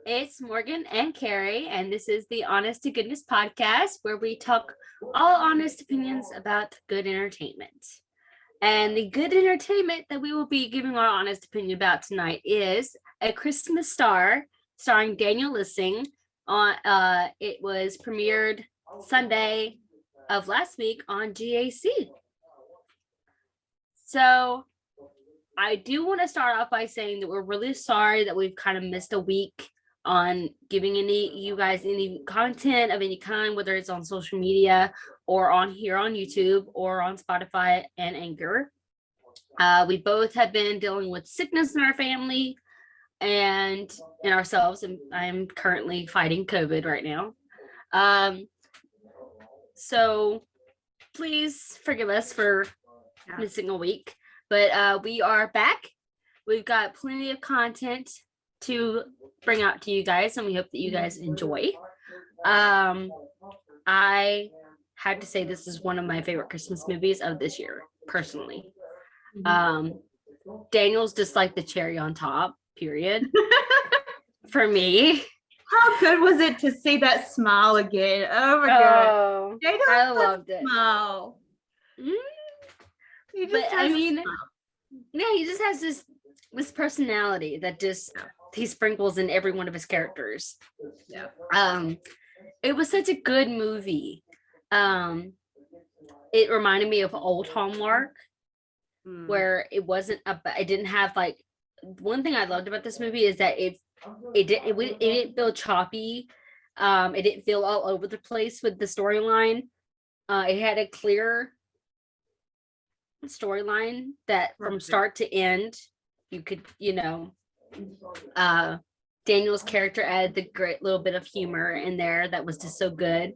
It's Morgan and Kerri, and this is the Honest to Goodness podcast, where we talk all honest opinions about good entertainment. And the good entertainment that we will be giving our honest opinion about tonight is A Christmas Star, starring Daniel Lissing. It was premiered Sunday of last week on GAC. So I do want to start off by saying that we're really sorry that we've kind of missed a week on giving you guys any content of any kind, whether it's on social media or on here on YouTube or on Spotify and Anchor. We both have been dealing with sickness in our family and in ourselves, and I'm currently fighting COVID right now. So please forgive us for missing a week, but we are back. We've got plenty of content to bring out to you guys, and we hope that you guys enjoy. I had to say this is one of my favorite Christmas movies of this year, personally. Daniel's just like the cherry on top, period. For me. How good was it to see that smile again? Oh my god. I loved it. Smile. But I mean, yeah, he just has this personality that just he sprinkles in every one of his characters. Yeah. It was such a good movie. It reminded me of old Hallmark, where it didn't have like, one thing I loved about this movie is that it didn't feel choppy. It didn't feel all over the place with the storyline. It had a clear storyline that from start to end, you could, Daniel's character added the great little bit of humor in there that was just so good.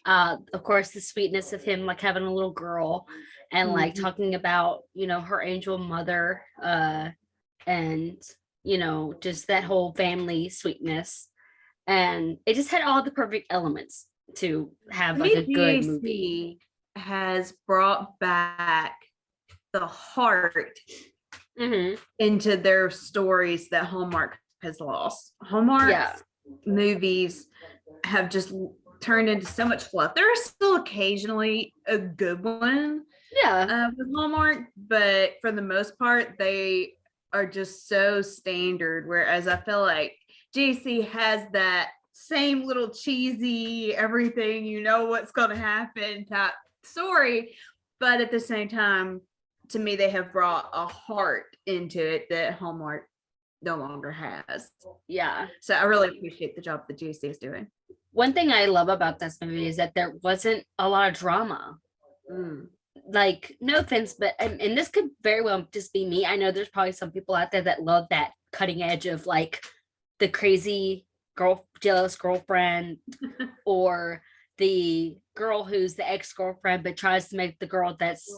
Of course, the sweetness of him like having a little girl and like talking about, her angel mother, and just that whole family sweetness. And it just had all the perfect elements to have like a good movie. Has brought back the heart into their stories that Hallmark has lost. Hallmark movies have just turned into so much fluff. There's still occasionally a good one with Hallmark, but for the most part they are just so standard, whereas I feel like JC has that same little cheesy everything what's going to happen type story, but at the same time, to me, they have brought a heart into it that Hallmark no longer has. Yeah. So I really appreciate the job that JC is doing. One thing I love about this movie is that there wasn't a lot of drama. Like, no offense, but and this could very well just be me. I know there's probably some people out there that love that cutting edge of like the crazy jealous girlfriend or the girl who's the ex-girlfriend but tries to make the girl that's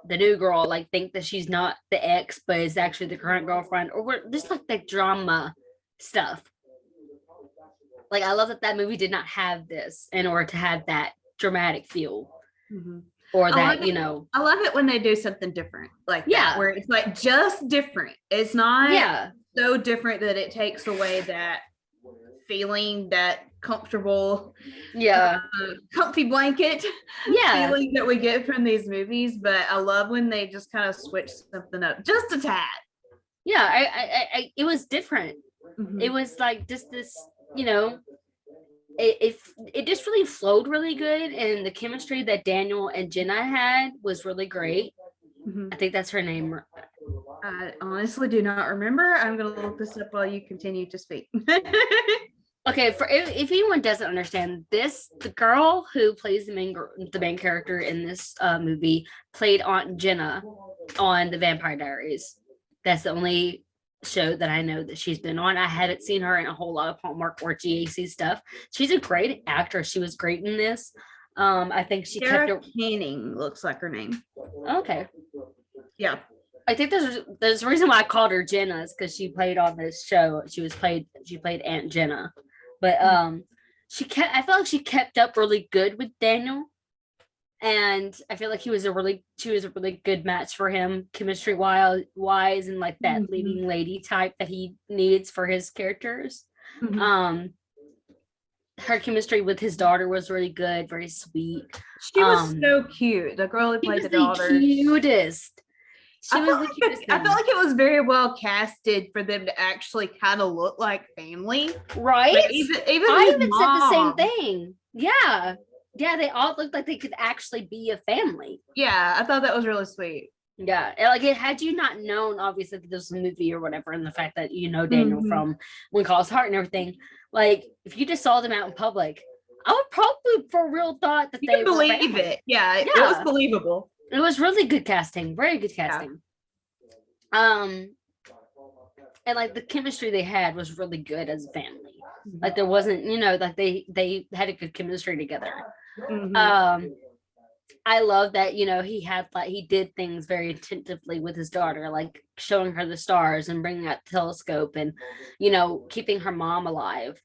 the new girl like think that she's not the ex but is actually the current girlfriend, or we're just like that drama stuff. Like, I love that movie did not have this in order to have that dramatic feel. Or that, I love it when they do something different like that, where it's like just different. It's not so different that it takes away that feeling, that comfortable, comfy blanket feeling that we get from these movies. But I love when they just kind of switch something up just a tad. Yeah, it was different. It was like just this, it just really flowed really good, and the chemistry that Daniel and Jenna had was really great. I think that's her name. I honestly do not remember. I'm gonna look this up while you continue to speak. Okay, for if anyone doesn't understand this, the girl who plays the main character in this movie played Aunt Jenna on The Vampire Diaries. That's the only show that I know that she's been on. I haven't seen her in a whole lot of Hallmark or GAC stuff. She's a great actress. She was great in this. I think she Sarah kept Canning looks like her name. Okay. Yeah. I think there's a reason why I called her Jenna is because she played on this show. She played Aunt Jenna. But I felt like she kept up really good with Daniel. And I feel like she was a really good match for him, chemistry wise, and like that leading lady type that he needs for his characters. Her chemistry with his daughter was really good, very sweet. She was so cute. The girl who played the daughter, cutest. I felt like it was very well casted for them to actually kind of look like family, right? Like even I even said the same thing. Yeah, they all looked like they could actually be a family. Yeah, I thought that was really sweet. Yeah, like had you not known, obviously, that this was a movie or whatever, and the fact that Daniel from When Calls Heart and everything, like if you just saw them out in public, I would probably for real thought that they believe it. Yeah, it was believable. It was really good casting, very good casting. And like the chemistry they had was really good as a family. Like there wasn't, like they had a good chemistry together. I love that, he did things very attentively with his daughter, like showing her the stars and bringing out the telescope and, keeping her mom alive.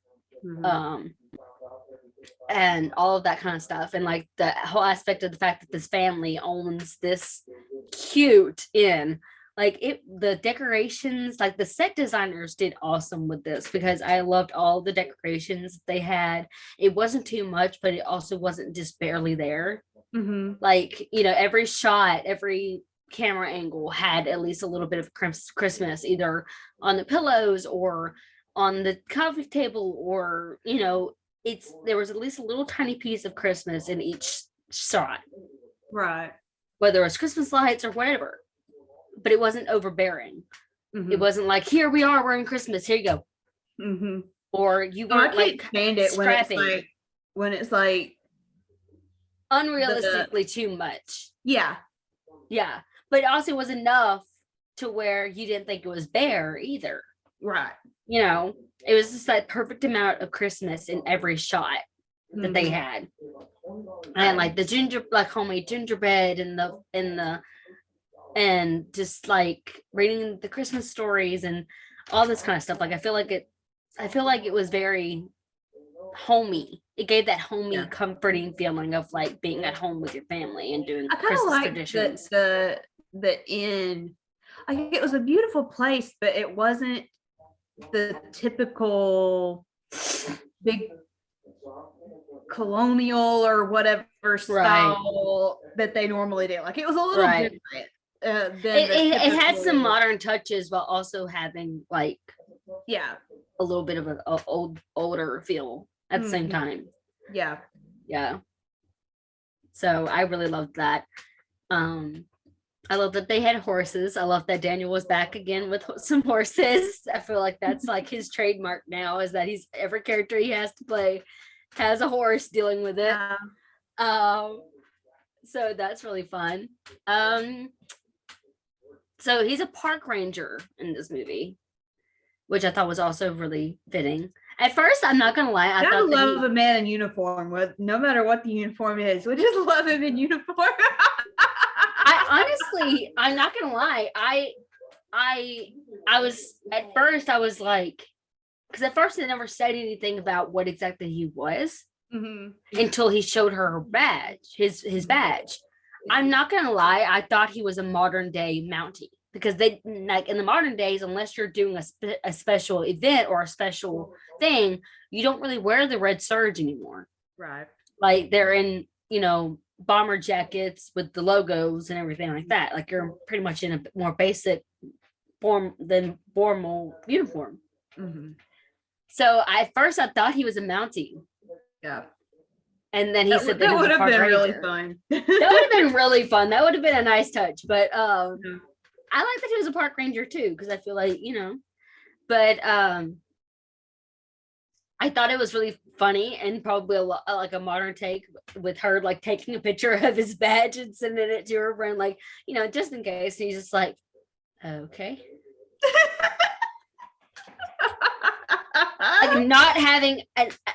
And all of that kind of stuff. And like the whole aspect of the fact that this family owns this cute inn, like the decorations, like the set designers did awesome with this because I loved all the decorations they had. It wasn't too much, but it also wasn't just barely there. Like, every shot, every camera angle had at least a little bit of Christmas, either on the pillows or on the coffee table, or, there was at least a little tiny piece of Christmas in each shot. Right. Whether it was Christmas lights or whatever. But it wasn't overbearing. It wasn't like, here we are, we're in Christmas, here you go. Or you weren't like stand it when it's like unrealistically too much. Yeah. But it also was enough to where you didn't think it was bare either. Right. It was just that perfect amount of Christmas in every shot that they had. And like the homemade gingerbread and just like reading the Christmas stories and all this kind of stuff. Like I feel like it was very homey. It gave that homey, comforting feeling of like being at home with your family and doing Christmas traditions. The inn, like it was a beautiful place, but it wasn't the typical big colonial or whatever style that they normally do. Like it was a little different. It had some modern touches while also having like a little bit of an older feel at the same time. Yeah. So I really loved that. I love that they had horses. I love that Daniel was back again with some horses. I feel like that's like his trademark now, is that every character he has to play has a horse dealing with it. So that's really fun. So he's a park ranger in this movie, which I thought was also really fitting. At first, I'm not gonna lie, I love a man in uniform, with no matter what the uniform is. We just love him in uniform. I'm not gonna lie. I was at first I was like, because at first they never said anything about what exactly he was until he showed her badge, his badge. I'm not gonna lie, I thought he was a modern day Mountie because they like in the modern days, unless you're doing a special event or a special thing, you don't really wear the red serge anymore. Right. Like they're in, bomber jackets with the logos and everything like that. Like you're pretty much in a more basic form than formal uniform. Mm-hmm. So at first I thought he was a Mountie. Yeah. And then he said that would have been really fun. fun. That would have been really fun. That would have been a nice touch. But I like that he was a park ranger too, because I feel like, but I thought it was really funny and probably like a modern take with her like taking a picture of his badge and sending it to her friend, like, just in case. And he's just like, okay. Like not having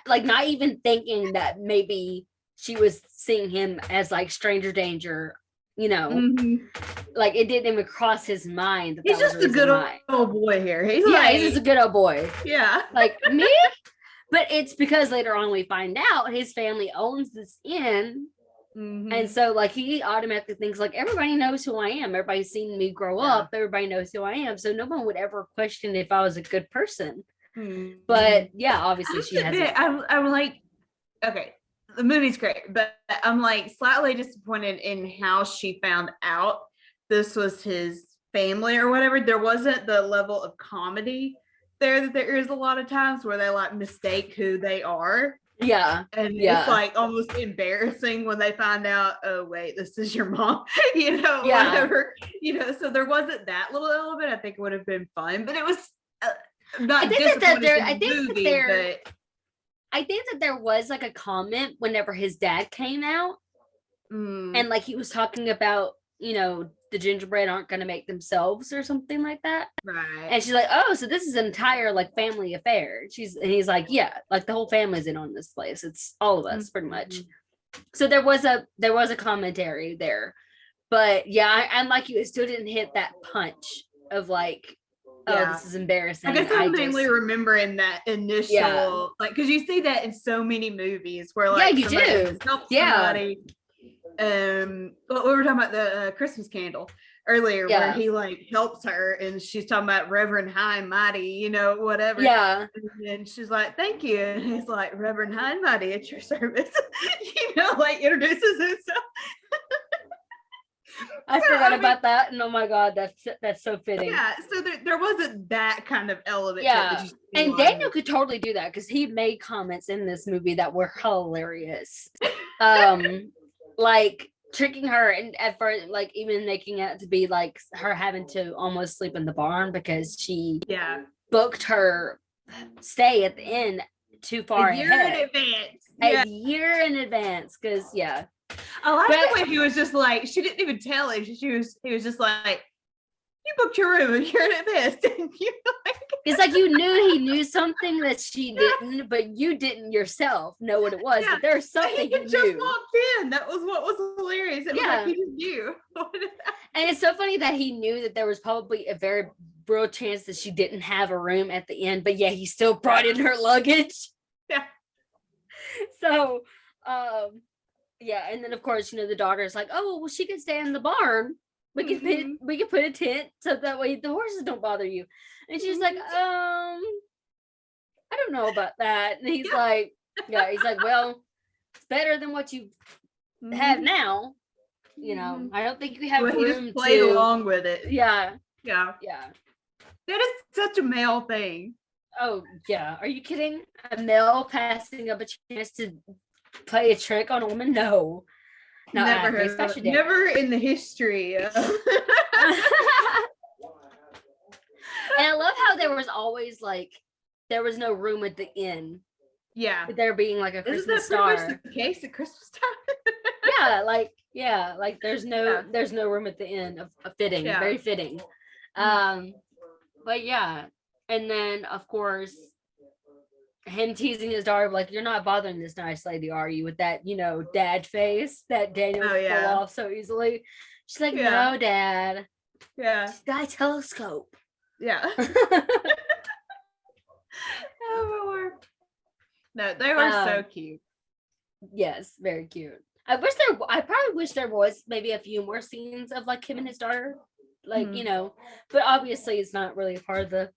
like not even thinking that maybe she was seeing him as like stranger danger, like it didn't even cross his mind. He's just a good old boy here. He's just a good old boy. Yeah. Like me. But it's because later on we find out his family owns this inn. Mm-hmm. And so like he automatically thinks like everybody knows who I am. Everybody's seen me grow up. Everybody knows who I am. So no one would ever question if I was a good person. Mm-hmm. But yeah, obviously she has. I'm like, okay, the movie's great, but I'm like slightly disappointed in how she found out this was his family or whatever. There wasn't the level of comedy there that there is a lot of times where they like mistake who they are. Yeah. And it's like almost embarrassing when they find out, oh wait, this is your mom, whatever, so there wasn't that little element. I think it would have been fun, but it was not disappointing in the movie, but I think that there was like a comment whenever his dad came out and like he was talking about, the gingerbread aren't going to make themselves or something like that. Right. And she's like, oh, so this is an entire like family affair. And he's like, yeah, like the whole family's in on this place. It's all of us pretty much. So there was a commentary there, but yeah, I'm like you, it still didn't hit that punch of like, this is embarrassing. I guess I'm mainly remembering that initial, like, because you see that in so many movies where like you do. Somebody, what we were talking about the Christmas candle earlier, where he like helps her and she's talking about Reverend High and Mighty, whatever. Yeah. And she's like, thank you. And he's like, Reverend High and Mighty at your service. Like introduces himself. I forgot about that, and oh my god, that's so fitting. Yeah, so there wasn't that kind of element. Yeah, and Daniel could totally do that because he made comments in this movie that were hilarious. Like tricking her, and at first, like even making it to be like her having to almost sleep in the barn because she booked her stay at the inn too far ahead. A year in advance, because I like the way he was just like, she didn't even tell him. He was just like, you booked your room and you're in this, didn't you? It's like he knew something that she didn't, but you didn't yourself know what it was. But there's something he just walked in. That was what was hilarious. It was like he just knew. And it's so funny that he knew that there was probably a very real chance that she didn't have a room at the end, but he still brought in her luggage. Yeah. So, and then of course, the daughter's like, oh, well, she can stay in the barn. We can put a tent so that way the horses don't bother you. And she's like, I don't know about that. And he's like, well, it's better than what you have now. I don't think you have room. He just played along with it. Yeah. That is such a male thing. Oh yeah, are you kidding? A male passing up a chance to play a trick on a woman? No. Never in the history of... And I love how there was always there was no room at the inn. Yeah. There being like a Christmas star. Isn't that pretty much the case at Christmas time? there's no room at the inn of fitting. Yeah. Very fitting. But yeah. And then of course him teasing his daughter like, you're not bothering this nice lady, are you, with that dad face that Daniel pull off so easily. She's like, no, Dad, she's got a telescope. No, they were so cute. Yes, very cute. I probably wish there was maybe a few more scenes of like him and his daughter. like, but obviously it's not really a part of the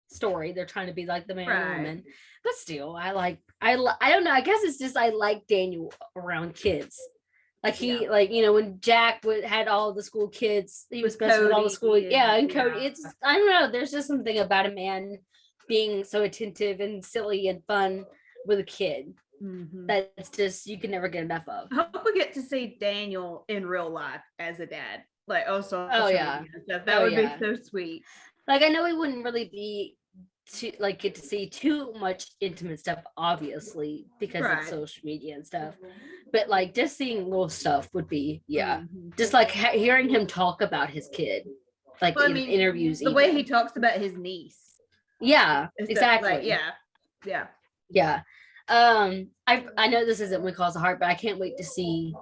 story. They're trying to be like the man and the woman, but still, I don't know. I guess it's just I like Daniel around kids. Like he, like, when Jack had all the school kids, he was messing with all the school. And Cody, it's, I don't know. There's just something about a man being so attentive and silly and fun with a kid. That's just, you can never get enough of. I hope we get to see Daniel in real life as a dad. Like, also, yeah. That would be so sweet. Like, I know we wouldn't really be get to see too much intimate stuff, obviously, because of social media and stuff, but like just seeing little stuff would be just like hearing him talk about his kid, like in interviews, the way he talks about his niece. Exactly. Yeah. I know this isn't what calls the heart, but I can't wait to see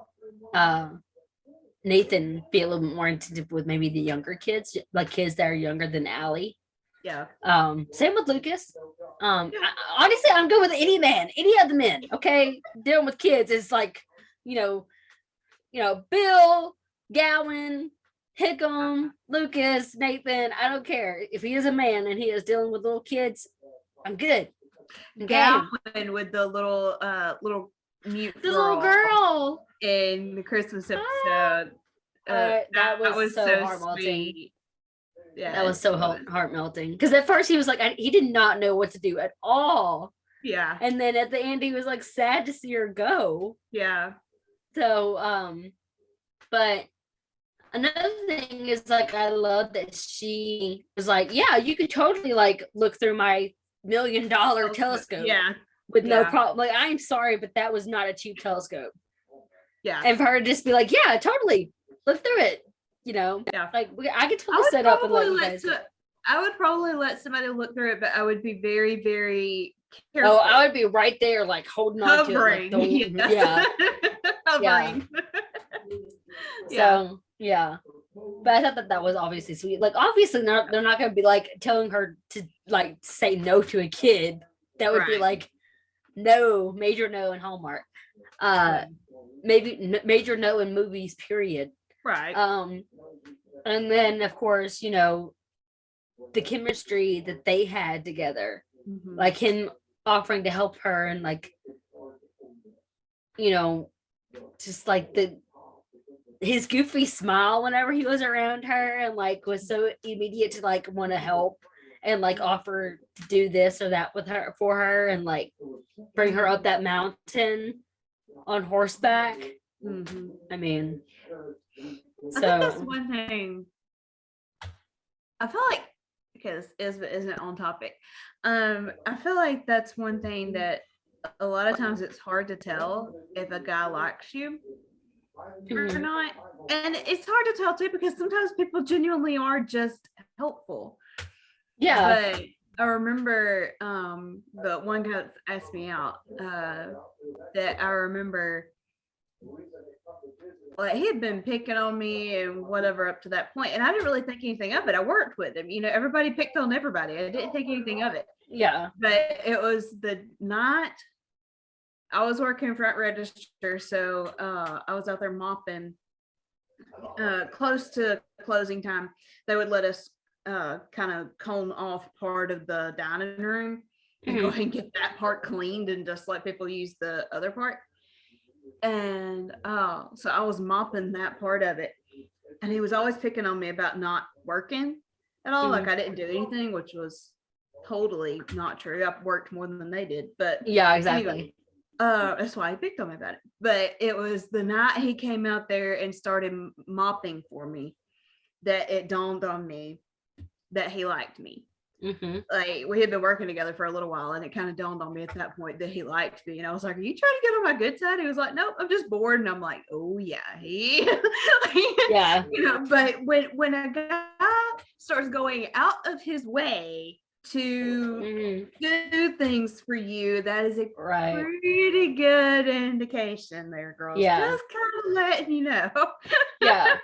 Nathan be a little bit more attentive with maybe the younger kids, like kids that are younger than Allie. Yeah. Same with Lucas. Honestly, I'm good with any of the men. Okay, dealing with kids is like, Bill, Gowan, Hickam, Lucas, Nathan. I don't care if he is a man and he is dealing with little kids. I'm good. Gowan with the little mute little girl in the Christmas episode. That was so heart melting. Yeah, that was so heart melting. Because at first he was like, he did not know what to do at all. Yeah. And then at the end he was like sad to see her go. Yeah. So, but another thing is like, I love that she was like, yeah, you could totally like look through my $1 million telescope. Yeah. With no problem. Like, I'm sorry, but that was not a cheap telescope. Yeah. And for her to just be like, yeah, totally look through it. Like I could totally set up and let you guys. I would probably let somebody look through it, but I would be very, very careful. Oh, I would be right there, like holding on to it. Like, yeah. Hovering. So, yeah. But I thought that was obviously sweet. Like, obviously, they're not going to be like telling her to like say no to a kid. That would be like, no, major no in Hallmark. Maybe major no in movies, period. Right. And then of course, the chemistry that they had together, like him offering to help her and like, just like his goofy smile whenever he was around her and like was so immediate to like want to help and like offer to do this or that for her and like bring her up that mountain on horseback. I mean, I think that's one thing. I feel like, because isn't on topic. I feel like that's one thing that a lot of times it's hard to tell if a guy likes you or not, and it's hard to tell too because sometimes people genuinely are just helpful. Yeah. But I remember the one guy that asked me out that I remember. Like he had been picking on me and whatever up to that point, and I didn't really think anything of it. I worked with him, everybody picked on everybody. I didn't think anything of it. Yeah. But it was the night I was working front register, so I was out there mopping. Close to closing time, they would let us kind of cone off part of the dining room and go ahead and get that part cleaned and just let people use the other part. And so I was mopping that part of it, and he was always picking on me about not working at all. Like I didn't do anything, which was totally not true. I worked more than they did, but yeah, exactly. Anyway, that's why he picked on me about it. But it was the night he came out there and started mopping for me that it dawned on me that he liked me. Like we had been working together for a little while, and it kind of dawned on me at that point that he liked me. And I was like, "Are you trying to get on my good side?" He was like, "Nope, I'm just bored." And I'm like, "Oh yeah, yeah." But when a guy starts going out of his way to do things for you, that is a pretty good indication there, girls. Yeah. Just kind of letting you know. Yeah.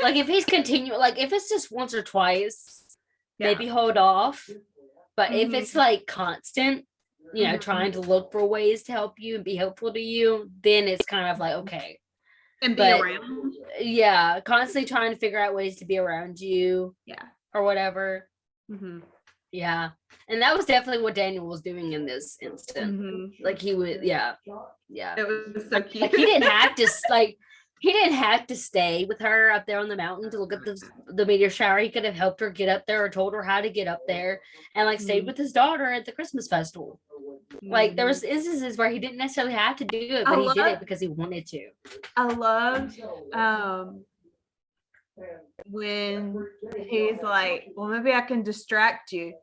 Like if he's like if it's just once or twice, maybe hold off. But if it's like constant, trying to look for ways to help you and be helpful to you, then it's kind of like, okay. And be around. Yeah, constantly trying to figure out ways to be around you. Yeah. Or whatever. Mm-hmm. Yeah. And that was definitely what Daniel was doing in this instant. Mm-hmm. Like he would, yeah. It was so cute. Like he didn't have to stay with her up there on the mountain to look at the meteor shower. He could have helped her get up there or told her how to get up there and like stayed with his daughter at the Christmas festival. Like there was instances where he didn't necessarily have to do it, but he did it because he wanted to. I loved when he's like, well, maybe I can distract you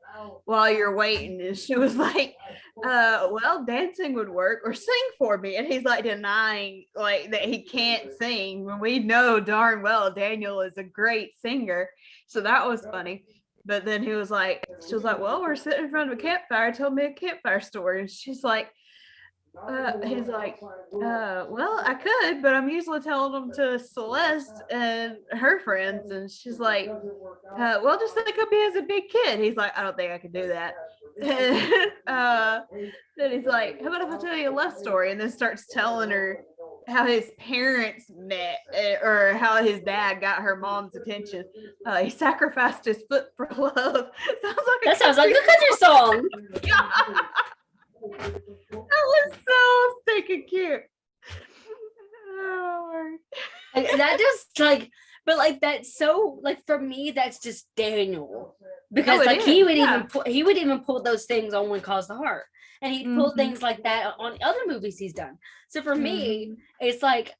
while you're waiting. And she was like, well, dancing would work, or sing for me. And he's like denying like that he can't sing when we know darn well Daniel is a great singer. So that was funny. But then she was like, well, we're sitting in front of a campfire. Tell me a campfire story. And she's like, he's like, well, I could, but I'm usually telling them to Celeste and her friends. And she's like, well, just think of me as a big kid. He's like, I don't think I can do that. Then he's like, how about if I tell you a love story? And then starts telling her how his parents met, or how his dad got her mom's attention. He sacrificed his foot for love. Sounds like a country song. Yeah. That was so stinking cute. Oh, that just like, but like that's so like for me that's just Daniel, because like he would even pull those things on When Calls the Heart, and he'd pull things like that on other movies he's done. So for me, it's like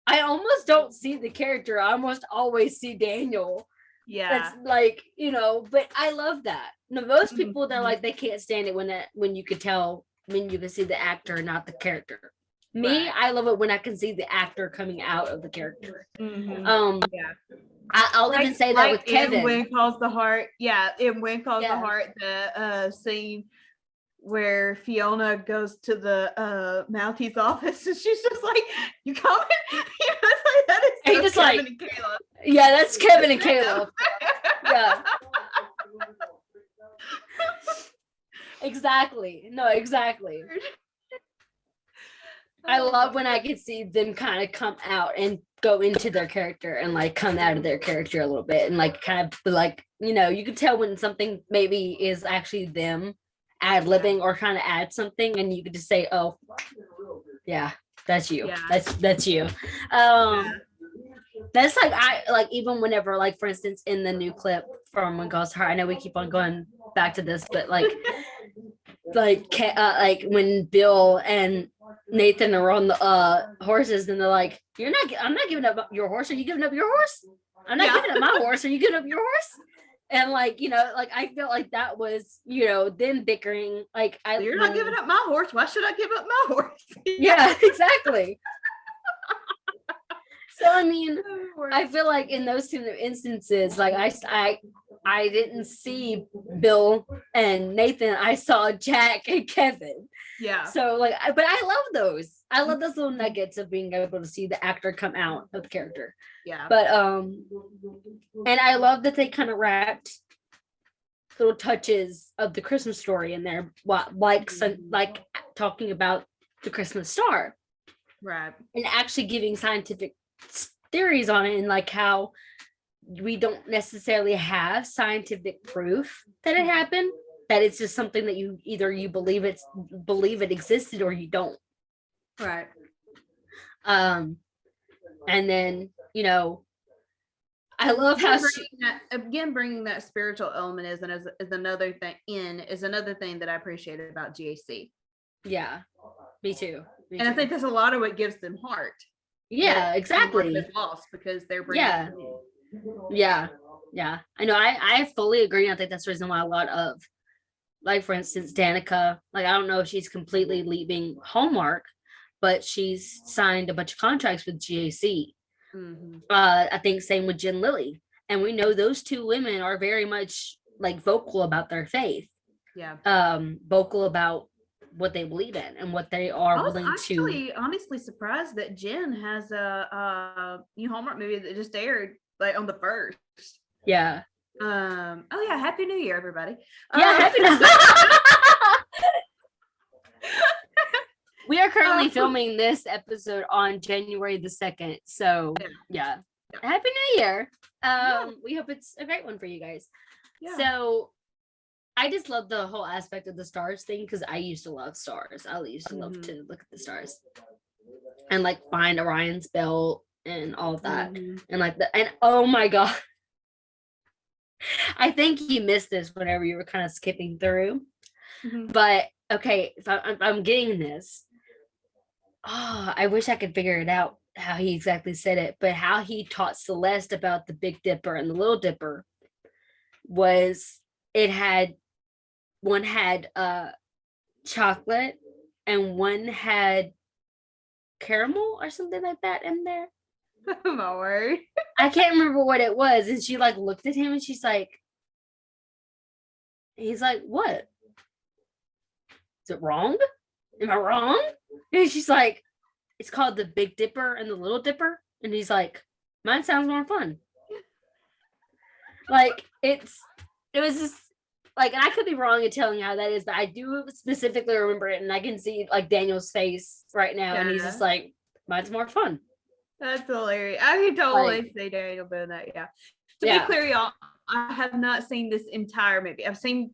I almost don't see the character. I almost always see Daniel. Yeah, that's like, you know, but I love that. No, most people they're like they can't stand it when you could tell, when you can see the actor, not the character. Me, right. I love it when I can see the actor coming out of the character. I'll even say that with Kevin. When Calls the Heart, in When Calls the Heart, the scene where Fiona goes to the Mouthy's office and she's just like, "You coming?" It's like, that is so just Kevin like, and Caleb. Yeah, that's Kevin and Caleb. Yeah. Exactly. No, exactly. I love when I can see them kind of come out and go into their character and like come out of their character a little bit and like kind of like, you know, you could tell when something maybe is actually them ad-libbing or trying to add something, and you could just say, oh yeah, that's you. That's you. That's like, I like, even whenever, like, for instance, in the new clip from When Calls Heart, I know we keep on going back to this, but like when Bill and Nathan are on the horses and they're like, I'm not giving up your horse. Are you giving up your horse? I'm not giving up my horse. Are you giving up your horse? And like, you know, like I felt like that was, you know, them bickering. Like, you're not giving up my horse. Why should I give up my horse? Yeah, exactly. So I mean, I feel like in those two instances, like I didn't see Bill and Nathan. I saw Jack and Kevin. Yeah. So like, but I love those. I love those little nuggets of being able to see the actor come out of the character. Yeah. But and I love that they kind of wrapped little touches of the Christmas story in there, like talking about the Christmas star. Right. And actually giving scientific theories on it, and like how we don't necessarily have scientific proof that it happened, that it's just something that you believe it existed or you don't. Right. And then, you know, I love how bringing that spiritual element is another thing that I appreciated about GAC. Yeah, me too. And I think that's a lot of what gives them heart. Yeah, exactly. Lost because they're bringing yeah. I know. I fully agree. I think that's the reason why a lot of, like, for instance, Danica, like, I don't know if she's completely leaving Hallmark, but she's signed a bunch of contracts with GAC. I think same with Jen Lilly, and we know those two women are very much like vocal about their faith. Yeah. Vocal about what they believe in and what they are willing to. I was honestly surprised that Jen has a new Hallmark movie that just aired like on the 1st. Yeah. Oh yeah, Happy New Year, everybody. Yeah, Happy New Year. We are currently filming this episode on January the 2nd. So yeah. Happy New Year. We hope it's a great one for you guys. Yeah. So I just love the whole aspect of the stars thing because I used to love stars. I used to love to look at the stars and like find Orion's belt and all of that. And like and oh my God. I think you missed this whenever you were kind of skipping through. But okay, if I'm getting this. Oh, I wish I could figure it out how he exactly said it, but how he taught Celeste about the Big Dipper and the Little Dipper was one had chocolate and one had caramel or something like that in there. Oh my word. I can't remember what it was. And she like looked at him and he's like, what? Is it wrong? Am I wrong? And she's like, it's called the Big Dipper and the Little Dipper. And he's like, mine sounds more fun. Like it was just like, and I could be wrong in telling you how that is, but I do specifically remember it. And I can see like Daniel's face right now. And he's just like, mine's more fun. That's hilarious. I can totally see Daniel doing that. Yeah. To be clear, y'all, I have not seen this entire movie. I've seen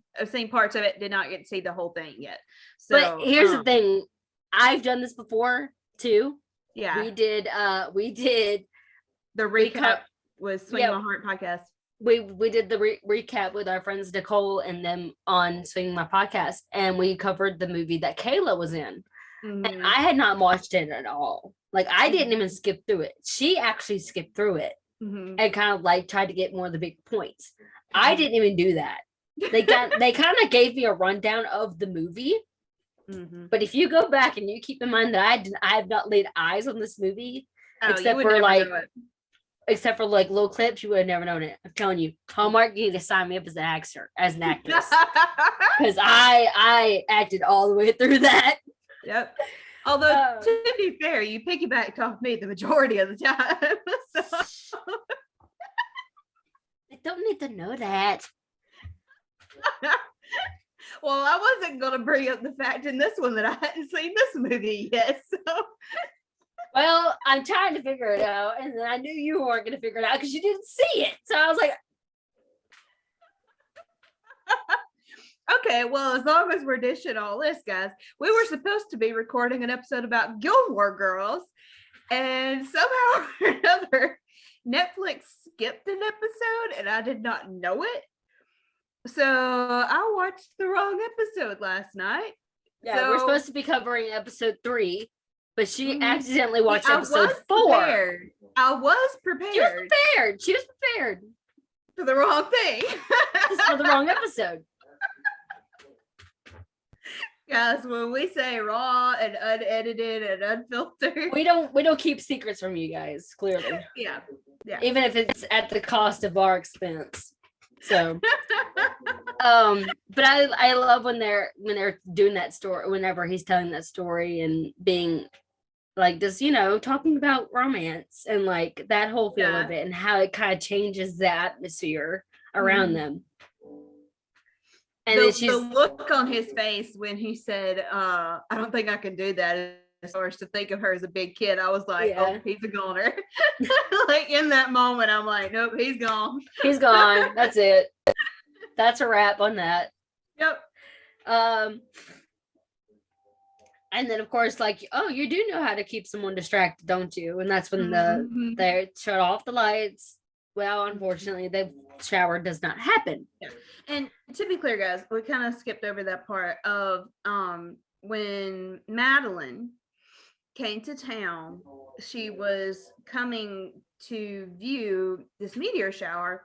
parts of it, did not get to see the whole thing yet. So, but here's the thing. I've done this before too. Yeah. We did the recap with Swing My Heart podcast. We did the recap with our friends Nicole and them on Swing My Podcast, and we covered the movie that Kayla was in. And I had not watched it at all. Like I didn't even skip through it. She actually skipped through it and kind of like tried to get more of the big points. I didn't even do that. They kind of gave me a rundown of the movie. But if you go back and you keep in mind that I have not laid eyes on this movie, except for like little clips, you would have never known it. I'm telling you, Hallmark, you need to sign me up as an actress, because I acted all the way through that. Yep. Although to be fair, you piggybacked off me the majority of the time. So. I don't need to know that. Well, I wasn't going to bring up the fact in this one that I hadn't seen this movie yet. So. Well, I'm trying to figure it out, and then I knew you weren't going to figure it out because you didn't see it. So I was like, okay, well, as long as we're dishing all this, guys, we were supposed to be recording an episode about Gilmore Girls, and somehow or another, Netflix skipped an episode, and I did not know it. So I watched the wrong episode last night. Yeah, so, we're supposed to be covering episode 3, but she accidentally watched episode 4. I was prepared. She was prepared. For the wrong thing. Just for the wrong episode. Guys, when we say raw and unedited and unfiltered, we don't keep secrets from you guys, clearly. Yeah. Even if it's at the cost of our expense. So but I love when they're doing that story, whenever he's telling that story and being like just, talking about romance and like that whole feel of it and how it kind of changes the atmosphere around them. And the look on his face when he said, I don't think I can do that, as far as to think of her as a big kid, I was like, oh, he's a goner. Like in that moment, I'm like, nope, he's gone. He's gone. That's it. That's a wrap on that. Yep. And then of course, like, oh, you do know how to keep someone distracted, don't you? And that's when they shut off the lights. Well, unfortunately, the shower does not happen. Yeah. And to be clear, guys, we kind of skipped over that part of when Madeline came to town, she was coming to view this meteor shower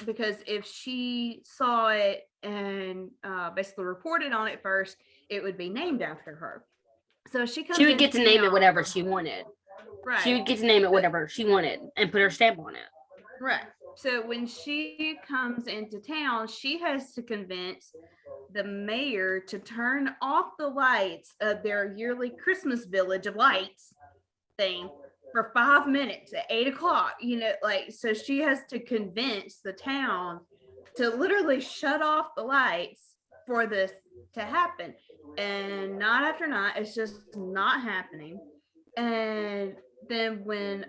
because if she saw it and basically reported on it first, it would be named after her. So she would get to name it whatever she wanted. Right. She would get to name it whatever she wanted and put her stamp on it. Right. So when she comes into town, she has to convince the mayor to turn off the lights of their yearly Christmas Village of Lights thing for 5 minutes at 8:00. So she has to convince the town to literally shut off the lights for this to happen. and night after night, it's just not happening. And then when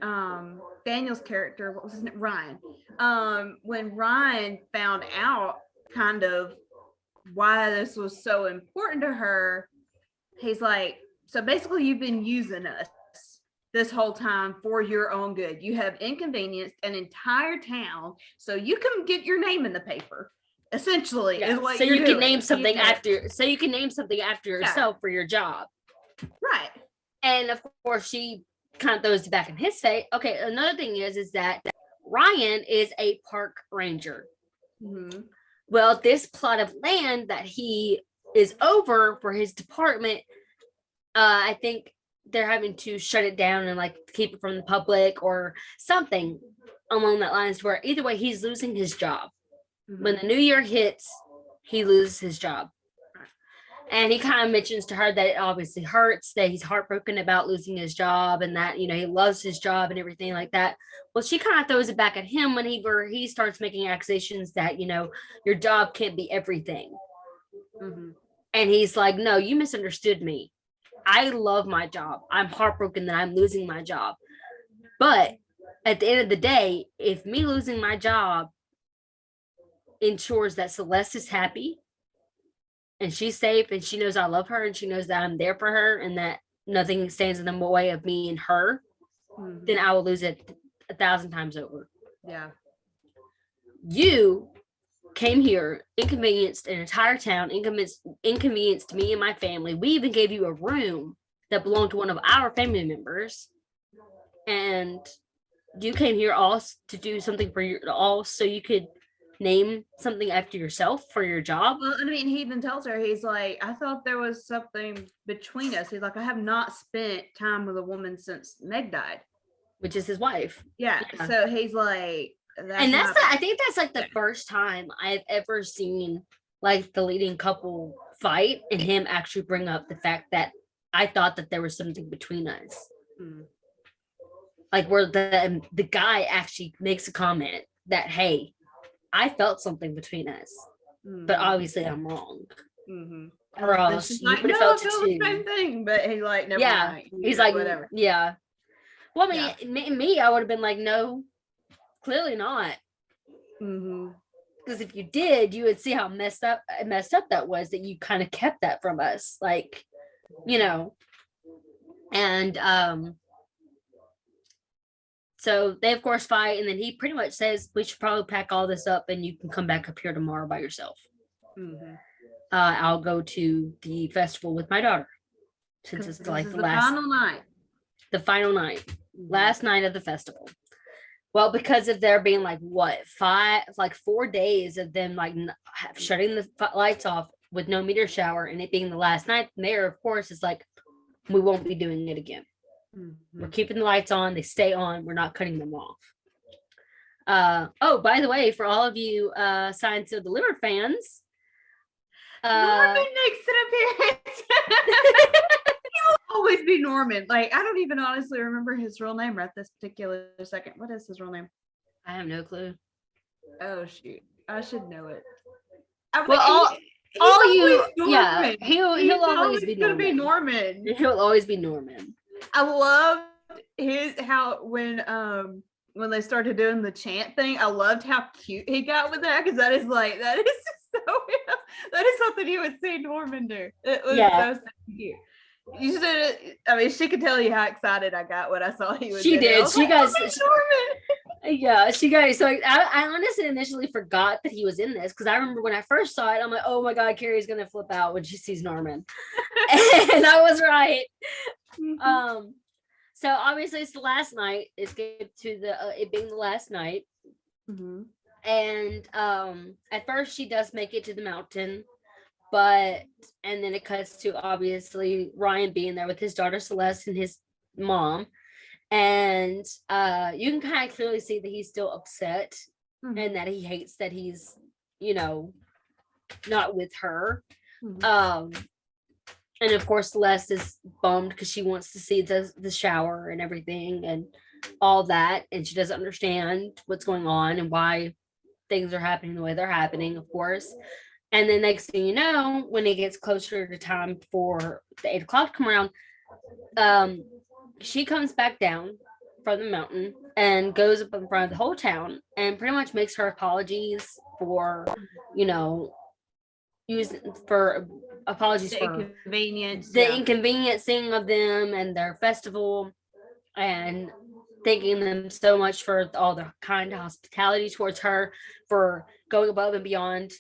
Daniel's character, what was his name? Ryan. When Ryan found out kind of why this was so important to her, he's like, so basically you've been using us this whole time for your own good. You have inconvenienced an entire town so you can get your name in the paper. Essentially, yeah. is what so you're you can doing. name something You after. So you can name something after yourself for your job, right? And of course, she kind of throws it back in his face. Okay, another thing is that Ryan is a park ranger. Mm-hmm. Well, this plot of land that he is over for his department, I think they're having to shut it down and like keep it from the public or something along that lines, where either way he's losing his job. Mm-hmm. When the new year hits, he loses his job. And he kind of mentions to her that it obviously hurts, that he's heartbroken about losing his job, and that, you know, he loves his job and everything like that. Well, she kind of throws it back at him when he starts making accusations that, you know, your job can't be everything. Mm-hmm. And he's like, no, you misunderstood me. I love my job. I'm heartbroken that I'm losing my job. But at the end of the day, if me losing my job ensures that Celeste is happy and she's safe and she knows I love her and she knows that I'm there for her and that nothing stands in the way of me and her, mm-hmm. then I will lose it 1,000 times over. Yeah. You came here, inconvenienced an entire town, inconvenienced me and my family. We even gave you a room that belonged to one of our family members. And you came here all to do something for you all so you could name something after yourself for your job. Well, I mean, he even tells her, he's like, I thought there was something between us. He's like, I have not spent time with a woman since Meg died. Which is his wife. Yeah. So he's like, I think that's like the first time I've ever seen like the leading couple fight and him actually bring up the fact that I thought that there was something between us. Mm. Like where the guy actually makes a comment that, hey, I felt something between us, but obviously I'm wrong. Mm-hmm. Or else you like, would have felt it too. The same thing, but he's like, never mind. He's like, whatever. Yeah. Well, I mean, me, I would have been like, no, clearly not. Because if you did, you would see how messed up that was, that you kind of kept that from us, like, you know. And so they of course fight, and then he pretty much says, we should probably pack all this up and you can come back up here tomorrow by yourself. I'll go to the festival with my daughter, since it's like the final night, last night of the festival. Well, because of there being like 4 days of them like shutting the lights off with no meteor shower, and it being the last night, there of course is like, we won't be doing it again. We're keeping the lights on. They stay on. We're not cutting them off. Oh, by the way, for all of you Signed Sealed Delivered fans, Norman makes an appearance. He will always be Norman. Like, I don't even honestly remember his real name right this particular second. What is his real name? I have no clue. Oh shoot, I should know it. He'll always be gonna be Norman. He'll always be Norman. I loved when they started doing the chant thing. I loved how cute he got with that, because that is just so that is something you would see Norman do. It was so cute. You should. I mean, she could tell you how excited I got when I saw he was. She did. She got Norman. Yeah, she got so I honestly initially forgot that he was in this, because I remember when I first saw it, I'm like, oh my god, Kerri's gonna flip out when she sees Norman. And I was right. So obviously it's the last night. It's good to the it being the last night. And at first she does make it to the mountain, and then it cuts to obviously Ryan being there with his daughter Celeste and his mom. And you can kind of clearly see that he's still upset and that he hates that he's, you know, not with her. And of course Celeste is bummed because she wants to see the shower and everything and all that, and she doesn't understand what's going on and why things are happening the way they're happening, of course. And then next thing you know, when it gets closer to time for the 8 o'clock to come around, she comes back down from the mountain and goes up in front of the whole town and pretty much makes her apologies for, you know, apologies The for inconvenience. the inconveniencing of them and their festival, and thanking them so much for all the kind hospitality towards her, for going above and beyond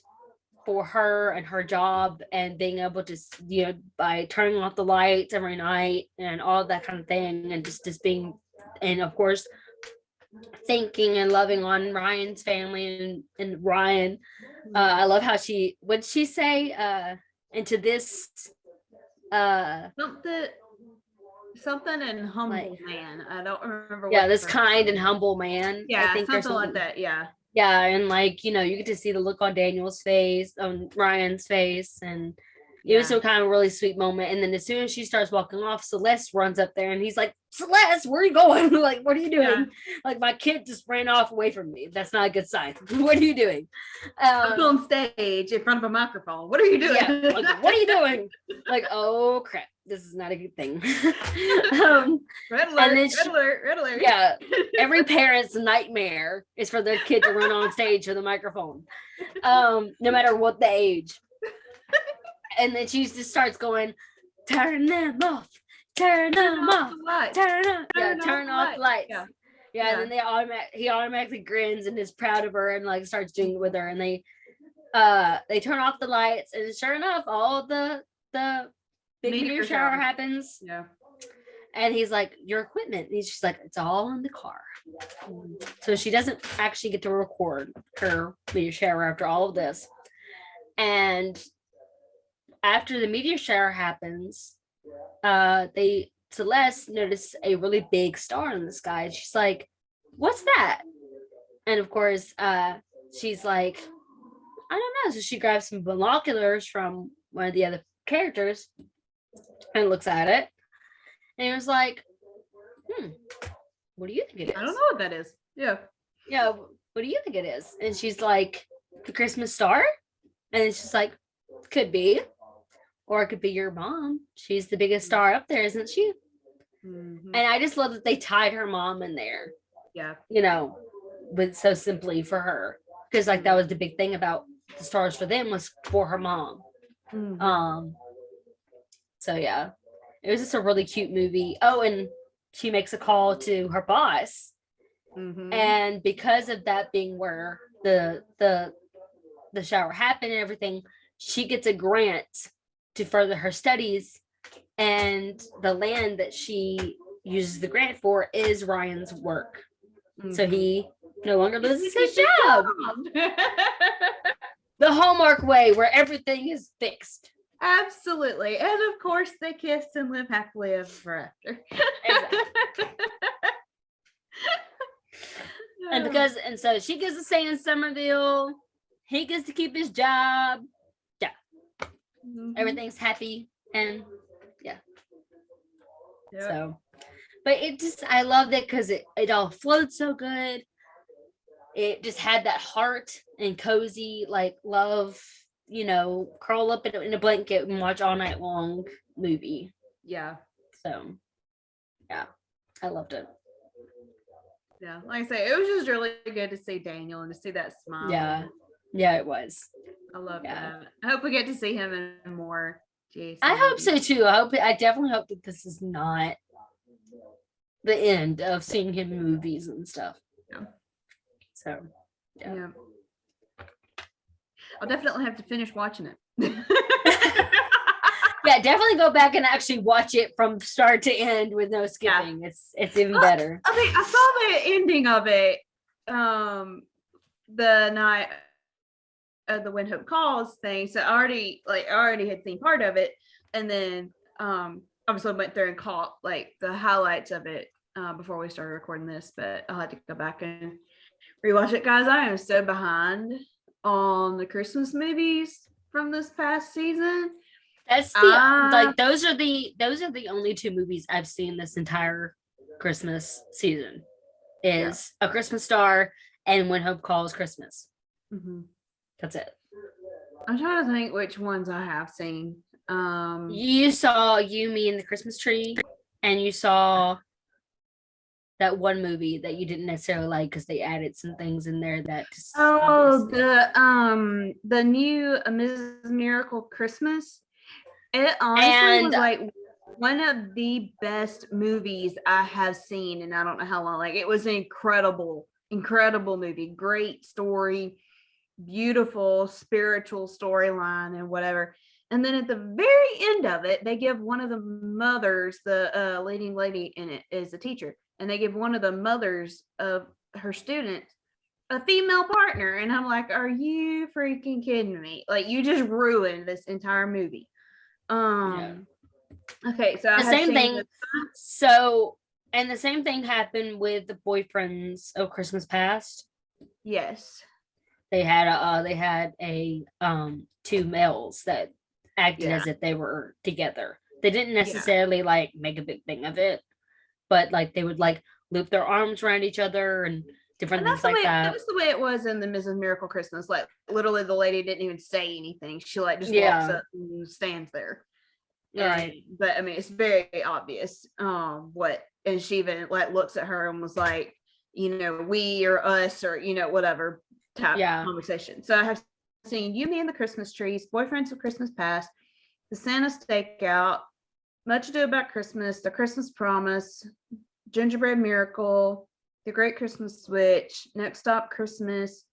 for her and her job, and being able to, you know, by turning off the lights every night and all that kind of thing, and just being, and of course thinking and loving on Ryan's family and Ryan. I love how what'd she say, into this something and humble man. I don't remember what. Yeah, this kind and humble man. Yeah, I think something like that. Yeah. Yeah, and like, you know, you get to see the look on Daniel's face, on Ryan's face, and it was some kind of really sweet moment. And then as soon as she starts walking off, Celeste runs up there and he's like, Celeste, where are you going? Like, what are you doing? Yeah. Like, my kid just ran off away from me. That's not a good sign. What are you doing? Up on stage in front of a microphone. What are you doing? Yeah, like, what are you doing? Like, oh crap, this is not a good thing. Red alert, red alert. Yeah, every parent's nightmare is for their kid to run on stage with a microphone, no matter what the age. And then she just starts going, turn them off, turn them off, turn off the lights. Yeah. And then he automatically grins and is proud of her and like starts doing it with her. And they turn off the lights, and sure enough, all the big meteor shower happens. Yeah. And he's like, your equipment. And he's just like, it's all in the car. So she doesn't actually get to record her meteor shower after all of this. And after the meteor shower happens, Celeste notice a really big star in the sky. She's like, what's that? And of course, she's like, I don't know. So she grabs some binoculars from one of the other characters and looks at it. And it was like, what do you think it is? I don't know what that is. Yeah. Yeah, what do you think it is? And she's like, the Christmas star? And it's just like, could be. Or it could be your mom. She's the biggest star up there, isn't she? Mm-hmm. And I just love that they tied her mom in there. Yeah. You know, but so simply for her. Because like that was the big thing about the stars for them, was for her mom. Mm-hmm. So yeah. It was just a really cute movie. Oh, and she makes a call to her boss. Mm-hmm. And because of that being where the shower happened and everything, she gets a grant to further her studies, and the land that she uses the grant for is Ryan's work. Mm-hmm. So he no longer loses his job. The Hallmark way, where everything is fixed. Absolutely. And of course they kiss and live happily ever after. Exactly. And so she gets to stay in Somerville. He gets to keep his job. Yeah. Mm-hmm. Everything's happy, and yeah. Yep. So, but I loved it because it all flowed so good. It just had that heart and cozy, like, love, you know, curl up in a blanket and watch all night long movie. Yeah. So, yeah, I loved it. Yeah, like I say, it was just really good to see Daniel and to see that smile. Yeah, it was. I love that. I hope we get to see him in more Jason. I hope so too. I definitely hope that this is not the end of seeing him in movies and stuff. Yeah. So, yeah. I'll definitely have to finish watching it. Yeah, definitely go back and actually watch it from start to end with no skipping. Yeah. It's even better. I mean, I saw the ending of it the night of the When Hope Calls thing. So I already had seen part of it, and then obviously went through and caught like the highlights of it before we started recording this, but I'll have to go back and rewatch it, guys. I am so behind on the Christmas movies from this past season. That's those are the only two movies I've seen this entire Christmas season. Is A Christmas Star and When Hope Calls Christmas. Mm-hmm. That's it. I'm trying to think which ones I have seen. You saw You, Me, and the Christmas Tree, and you saw that one movie that you didn't necessarily like because they added some things in there that just the new Mrs. Miracle Christmas. It honestly was like one of the best movies I have seen, and I don't know how long. Like, it was an incredible movie, great story, beautiful spiritual storyline, and whatever. And then at the very end of it, they give one of the mothers, the leading lady in it is a teacher, and they give one of the mothers of her students a female partner. And I'm like, are you freaking kidding me? Like, you just ruined this entire movie. Okay, so the same thing. So, and the same thing happened with the Boyfriends of Christmas Past. Yes, they had a two males that acted as if they were together. They didn't necessarily like make a big thing of it, but like they would like loop their arms around each other and different things like that. That's the way it was in the Mrs. Miracle Christmas. Like, literally the lady didn't even say anything. She like just walks up and stands there. Right. But I mean, it's very obvious what, and she even like looks at her and was like, you know, we or us or, you know, whatever type of conversation. So I have seen You, Me, and the Christmas Trees, Boyfriends of Christmas Past, The Santa Stakeout, Much Ado About Christmas, The Christmas Promise, Gingerbread Miracle, The Great Christmas Switch, Next Stop Christmas,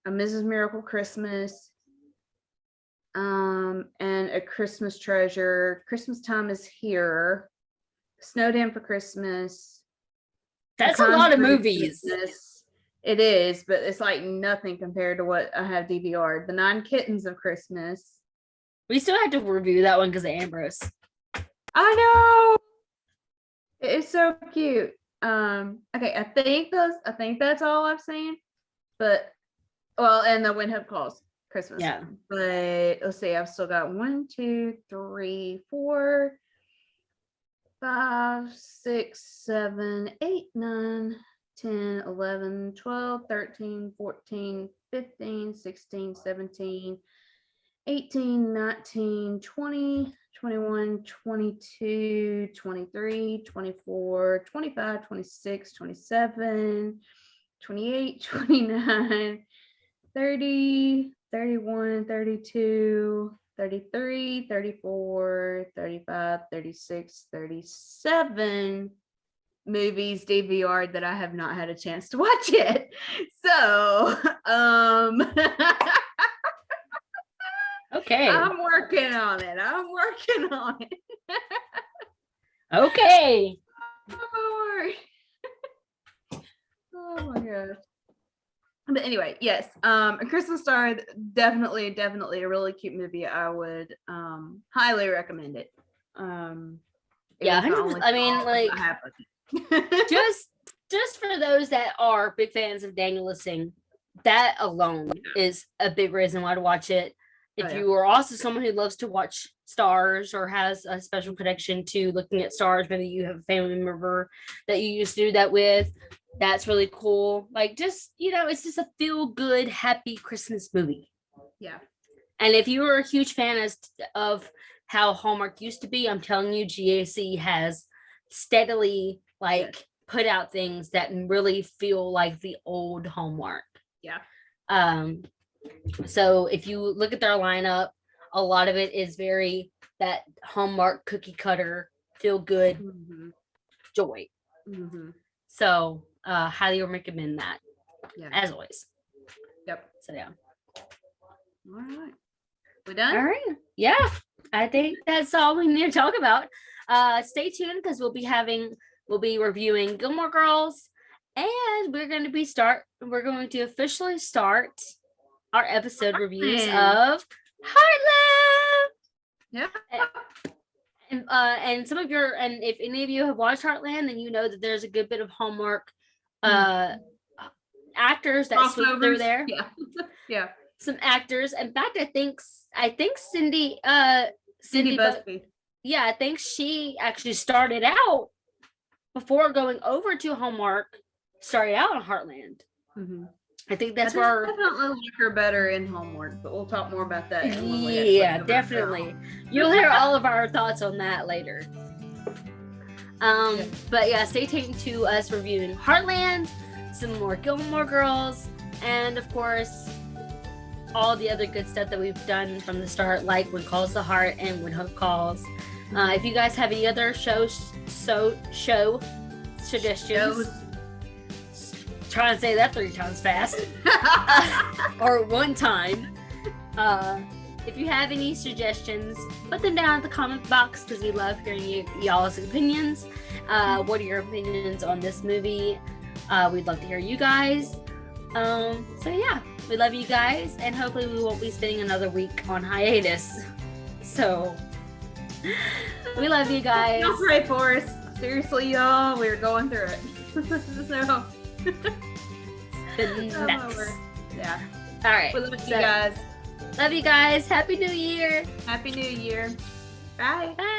A Mrs. Miracle Christmas, and A Christmas Treasure, Christmas Time Is Here, Snowed for Christmas. That's a lot of movies. Christmas. It is, but it's like nothing compared to what I have DVR'd. The 9 Kittens of Christmas. We still had to review that one because of Ambrose. I know. It's so cute. Okay, I think that's all I've seen. But and the When Hope Calls Christmas. Yeah. But let's see, I've still got 1, 2, 3, 4, 5, 6, 7, 8, 9, 10, 11, 12, 13, 14, 15, 16, 17, 18, 19, 20, 21, 22, 23, 24, 25, 26, 27, 28, 29, 30, 31, 32, 33, 34, 35, 36, 37 movies DVR that I have not had a chance to watch yet. So, okay. I'm working on it. Okay. Oh my gosh. But anyway, yes. A Christmas Star, definitely a really cute movie. I would highly recommend it. Yeah, 100%. I mean, like, just for those that are big fans of Daniel Lissing, that alone is a big reason why to watch it. If you are also someone who loves to watch stars or has a special connection to looking at stars, maybe you have a family member that you used to do that with, that's really cool. Like, just, you know, it's just a feel good, happy Christmas movie. Yeah. And if you are a huge fan of how Hallmark used to be, I'm telling you, GAC has steadily put out things that really feel like the old Hallmark. Yeah. So if you look at their lineup, a lot of it is very that Hallmark cookie cutter, feel good, joy. So highly recommend that. Yeah. As always. Yep. So yeah. All right. We done? All right. Yeah. I think that's all we need to talk about. Stay tuned because we'll be reviewing Gilmore Girls, and we're going to officially start our episode reviews of Heartland. Yeah. And some of if any of you have watched Heartland, then you know that there's a good bit of Hallmark actors that sweep through there. Yeah. Yeah. Some actors. In fact, I think Cindy Busby. Yeah, I think she actually started out before going over to Hallmark, started out on Heartland. I think that's I where definitely like her better in Homework, but we'll talk more about that. Yeah, definitely. You'll hear all of our thoughts on that later. But yeah, stay tuned to us reviewing Heartland, some more Gilmore Girls, and of course all the other good stuff that we've done from the start, like When Calls the Heart and When Hope Calls. If you guys have any other show suggestions, try and say that 3 times fast, or 1 time. If you have any suggestions, put them down in the comment box because we love hearing y'all's opinions. What are your opinions on this movie? We'd love to hear you guys. So yeah, we love you guys, and hopefully we won't be spending another week on hiatus. So we love you guys. Don't pray for us. Seriously, y'all, we're going through it. So Next. Yeah. All right. We love you guys. Love you guys. Happy New Year. Happy New Year. Bye. Bye.